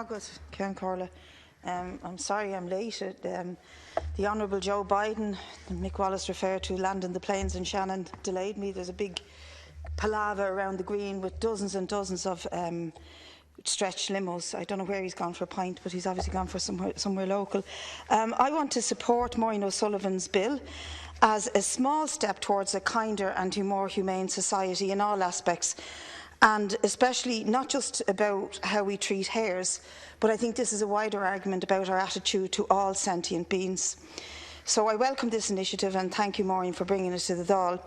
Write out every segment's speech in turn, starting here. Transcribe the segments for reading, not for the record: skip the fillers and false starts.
Good, Ceann Corla. I'm sorry I'm late. The Honourable Joe Biden, Mick Wallace referred to landing the planes in Shannon, delayed me. There's a big palaver around the Green with dozens and dozens of stretched limos. I don't know where he's gone for a pint, but he's obviously gone for somewhere local. I want to support Maureen O'Sullivan's bill as a small step towards a kinder and more humane society in all aspects, and especially not just about how we treat hares, but I think this is a wider argument about our attitude to all sentient beings. So I welcome this initiative and thank you, Maureen, for bringing it to the Dáil.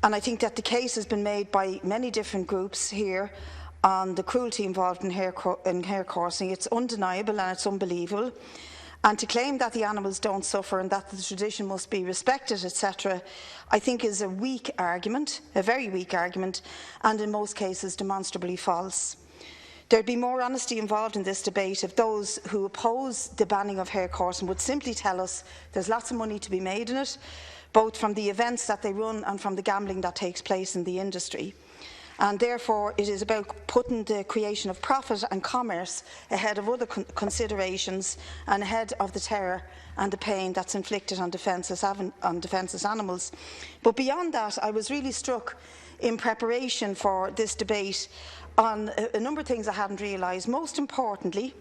And I think that the case has been made by many different groups here on the cruelty involved in hare coursing. It's undeniable and it's unbelievable. And to claim that the animals don't suffer and that the tradition must be respected, etc., I think is a weak argument, a very weak argument, and in most cases demonstrably false. There'd be more honesty involved in this debate if those who oppose the banning of hare coursing would simply tell us there's lots of money to be made in it, both from the events that they run and from the gambling that takes place in the industry. And therefore it is about putting the creation of profit and commerce ahead of other considerations and ahead of the terror and the pain that's inflicted on defenceless animals. But beyond that, I was really struck in preparation for this debate on a number of things I hadn't realised. Most importantly,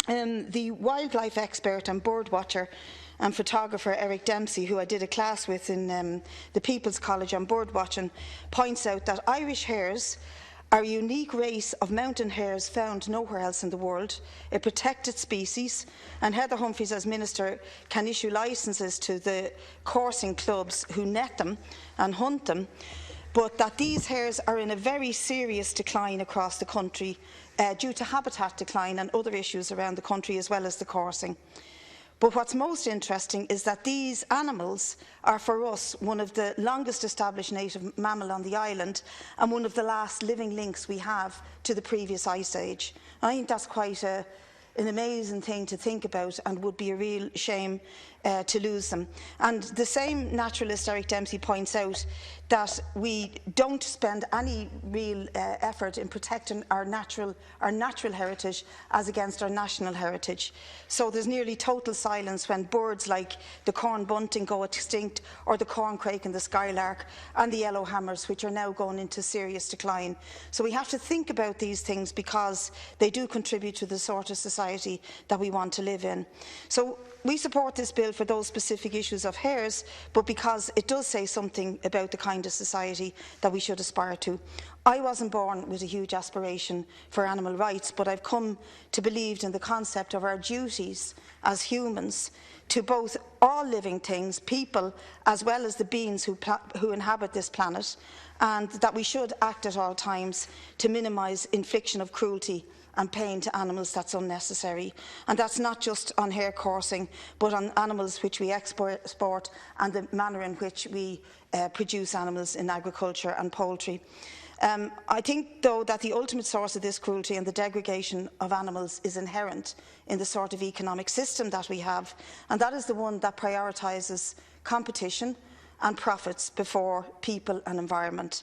the wildlife expert and bird watcher and photographer Eric Dempsey, who I did a class with in the People's College on bird watching, points out that Irish hares are a unique race of mountain hares found nowhere else in the world, a protected species, and Heather Humphreys as Minister can issue licences to the coursing clubs who net them and hunt them, but that these hares are in a very serious decline across the country due to habitat decline and other issues around the country as well as the coursing. But what's most interesting is that these animals are for us one of the longest established native mammal on the island and one of the last living links we have to the previous ice age. I think that's quite an amazing thing to think about and would be a real shame to lose them. And the same naturalist Eric Dempsey points out that we don't spend any real effort in protecting our natural heritage as against our national heritage. So there's nearly total silence when birds like the corn bunting go extinct, or the corncrake and the skylark and the yellowhammers, which are now going into serious decline. So we have to think about these things because they do contribute to the sort of society that we want to live in. So we support this bill for those specific issues of hares, but because it does say something about the kind of society that we should aspire to. I wasn't born with a huge aspiration for animal rights, but I've come to believe in the concept of our duties as humans to both all living things, people, as well as the beings who inhabit this planet, and that we should act at all times to minimise infliction of cruelty and pain to animals that's unnecessary. And that's not just on hare coursing, but on animals which we export and the manner in which we produce animals in agriculture and poultry. I think, though, that the ultimate source of this cruelty and the degradation of animals is inherent in the sort of economic system that we have, and that is the one that prioritises competition and profits before people and environment.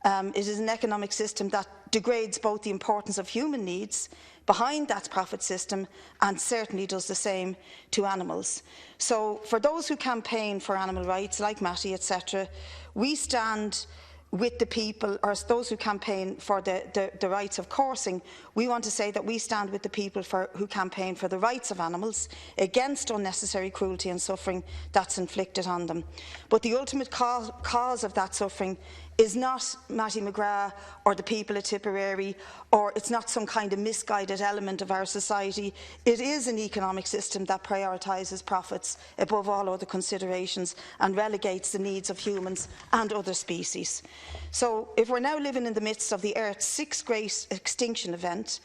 It is an economic system that degrades both the importance of human needs behind that profit system and certainly does the same to animals. So for those who campaign for animal rights, like Matty, etc., we stand with the people, or those who campaign for the rights of coursing, we want to say that we stand with the people who campaign for the rights of animals against unnecessary cruelty and suffering that's inflicted on them. But the ultimate cause of that suffering is not Matty McGrath or the people at Tipperary, or it's not some kind of misguided element of our society. It is an economic system that prioritises profits above all other considerations and relegates the needs of humans and other species. So if we're now living in the midst of the Earth's sixth great extinction event,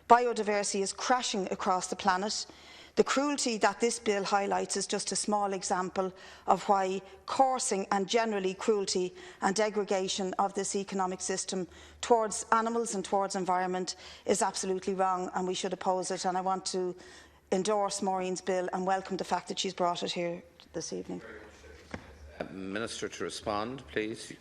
biodiversity is crashing across the planet. The cruelty that this bill highlights is just a small example of why coursing and generally cruelty and degradation of this economic system towards animals and towards environment is absolutely wrong, and we should oppose it. And I want to endorse Maureen's bill and welcome the fact that she's brought it here this evening. Minister to respond, please.